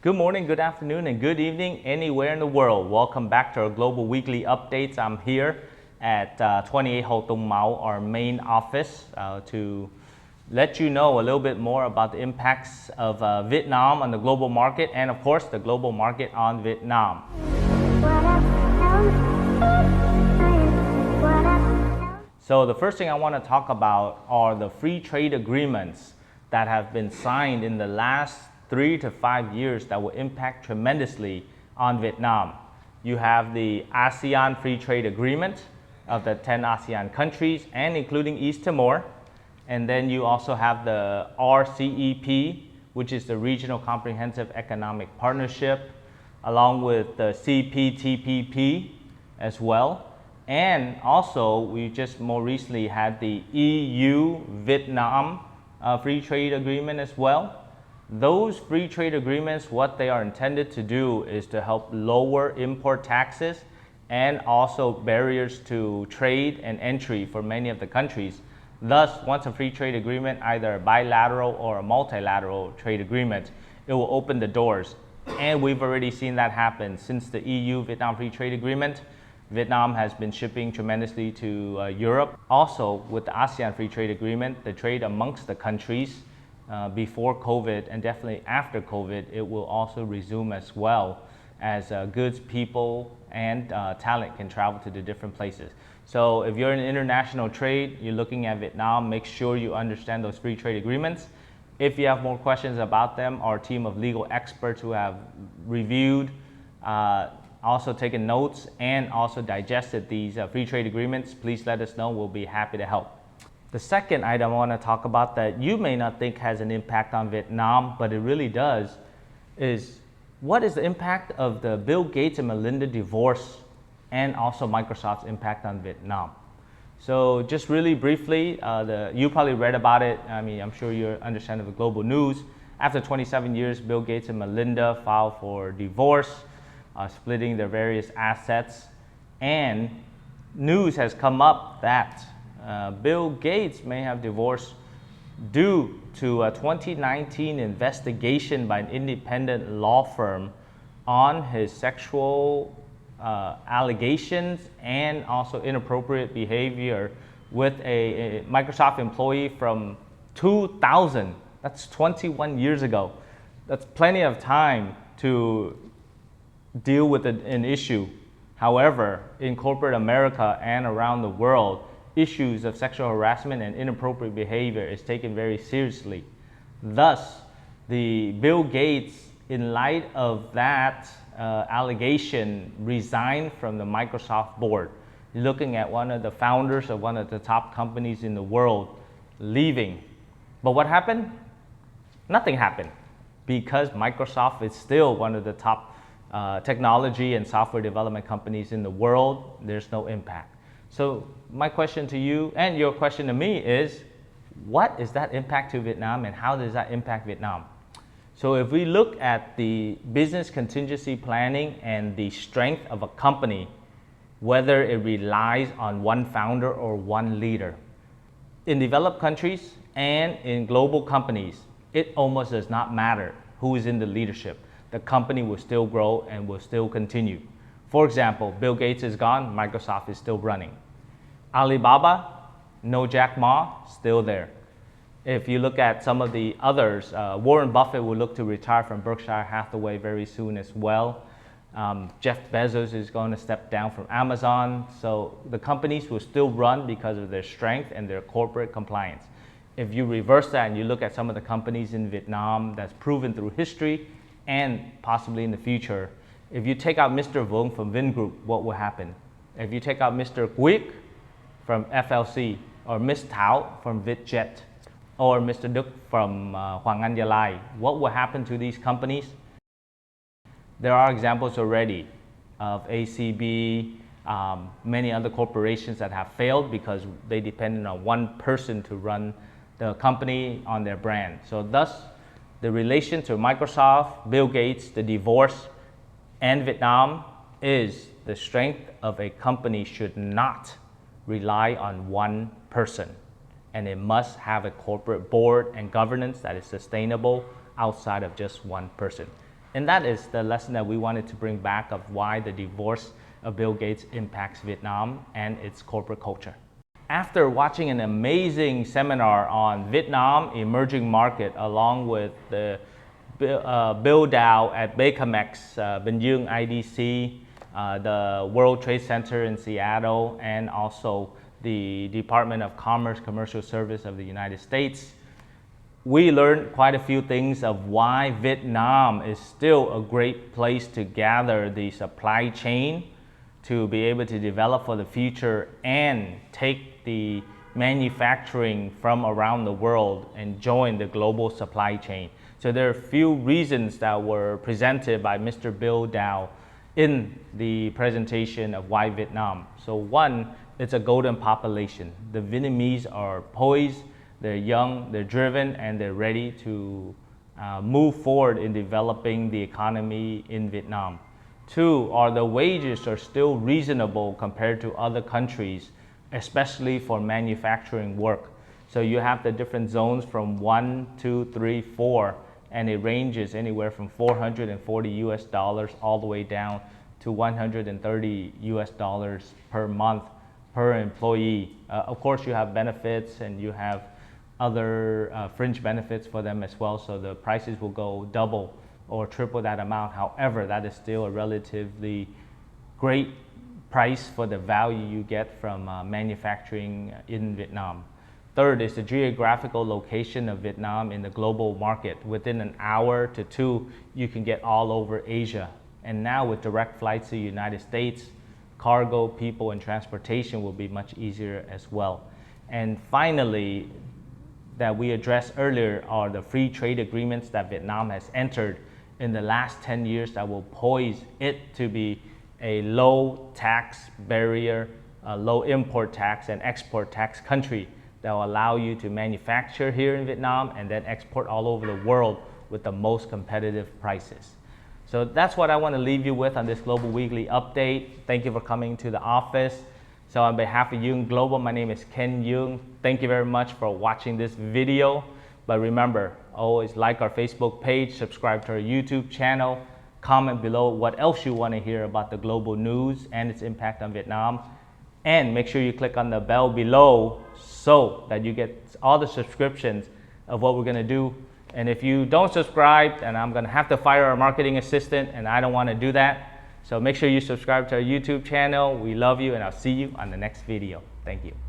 Good morning, good afternoon, and good evening anywhere in the world. Welcome back to our Global Weekly Updates. I'm here at 28 Ho Tung Mao, our main office, to let you know a little bit more about the impacts of Vietnam on the global market and, of course, the global market on Vietnam. So the first thing I want to talk about are the free trade agreements that have been signed in the last 3 to 5 years that will impact tremendously on Vietnam. You have the ASEAN Free Trade Agreement of the 10 ASEAN countries and including East Timor. And then you also have the RCEP, which is the Regional Comprehensive Economic Partnership, along with the CPTPP as well. And also, we just more recently had the EU-Vietnam Free Trade Agreement as well. Those free trade agreements, what they are intended to do is to help lower import taxes and also barriers to trade and entry for many of the countries. Thus, once a free trade agreement, either a bilateral or a multilateral trade agreement, it will open the doors. And we've already seen that happen since the EU-Vietnam Free Trade Agreement. Vietnam has been shipping tremendously to Europe. Also, with the ASEAN Free Trade Agreement, the trade amongst the countries before COVID and definitely after COVID, it will also resume as well as goods, people, and talent can travel to the different places. So if you're in international trade, you're looking at Vietnam, make sure you understand those free trade agreements. If you have more questions about them, our team of legal experts who have reviewed, also taken notes, and also digested these free trade agreements, please let us know. We'll be happy to help. The second item I want to talk about that you may not think has an impact on Vietnam, but it really does, is what is the impact of the Bill Gates and Melinda divorce and also Microsoft's impact on Vietnam. So just really briefly, you probably read about it. I mean, I'm sure you understand the global news. After 27 years, Bill Gates and Melinda filed for divorce, splitting their various assets, and news has come up that Bill Gates may have divorced due to a 2019 investigation by an independent law firm on his sexual allegations and also inappropriate behavior with a Microsoft employee from 2000. That's 21 years ago. That's plenty of time to deal with an issue. However, in corporate America and around the world, issues of sexual harassment and inappropriate behavior is taken very seriously. Thus, the Bill Gates, in light of that allegation, resigned from the Microsoft board, looking at one of the founders of one of the top companies in the world leaving. But what happened? Nothing happened, because Microsoft is still one of the top technology and software development companies in the world. There's no impact. So my question to you and your question to me is, what is that impact to Vietnam and how does that impact Vietnam? So if we look at the business contingency planning and the strength of a company, whether it relies on one founder or one leader, in developed countries and in global companies, it almost does not matter who is in the leadership. The company will still grow and will still continue. For example, Bill Gates is gone, Microsoft is still running. Alibaba, no Jack Ma, still there. If you look at some of the others, Warren Buffett will look to retire from Berkshire Hathaway very soon as well. Jeff Bezos is going to step down from Amazon. So the companies will still run because of their strength and their corporate compliance. If you reverse that and you look at some of the companies in Vietnam that's proven through history and possibly in the future, if you take out Mr. Duong from Vingroup, what will happen? If you take out Mr. Quick from FLC, or Ms. Thao from Vietjet, or Mr. Duc from Hoàng Anh Gia Lai, what will happen to these companies? There are examples already of ACB, many other corporations that have failed because they depended on one person to run the company on their brand. So thus, the relation to Microsoft, Bill Gates, the divorce, and Vietnam is the strength of a company should not rely on one person, and it must have a corporate board and governance that is sustainable outside of just one person. And that is the lesson that we wanted to bring back of why the divorce of Bill Gates impacts Vietnam and its corporate culture. After watching an amazing seminar on Vietnam emerging market along with the build out at Bakemex, Bình Dương IDC, the World Trade Center in Seattle, and also the Department of Commerce Commercial Service of the United States, we learned quite a few things of why Vietnam is still a great place to gather the supply chain to be able to develop for the future and take the manufacturing from around the world and join the global supply chain. So there are a few reasons that were presented by Mr. Bill Dow in the presentation of why Vietnam. So one, it's a golden population. The Vietnamese are poised, they're young, they're driven, and they're ready to move forward in developing the economy in Vietnam. Two, are the wages are still reasonable compared to other countries, especially for manufacturing work. So you have the different zones from 1, 2, 3, 4, and it ranges anywhere from $440 all the way down to $130 per month per employee. Of course, you have benefits and you have other fringe benefits for them as well, so the prices will go double or triple that amount. However, that is still a relatively great price for the value you get from manufacturing in Vietnam. Third is the geographical location of Vietnam in the global market. Within an hour to two, you can get all over Asia. And now with direct flights to the United States, cargo, people, and transportation will be much easier as well. And finally, that we addressed earlier are the free trade agreements that Vietnam has entered in the last 10 years that will poise it to be a low tax barrier, a low import tax and export tax country that will allow you to manufacture here in Vietnam and then export all over the world with the most competitive prices. So that's what I want to leave you with on this Global Weekly Update. Thank you for coming to the office. So on behalf of Duong Global, my name is Ken Duong. Thank you very much for watching this video. But remember, always like our Facebook page, subscribe to our YouTube channel, comment below what else you want to hear about the global news and its impact on Vietnam. And make sure you click on the bell below so that you get all the subscriptions of what we're going to do. And if you don't subscribe, then I'm going to have to fire our marketing assistant, and I don't want to do that. So make sure you subscribe to our YouTube channel. We love you, and I'll see you on the next video. Thank you.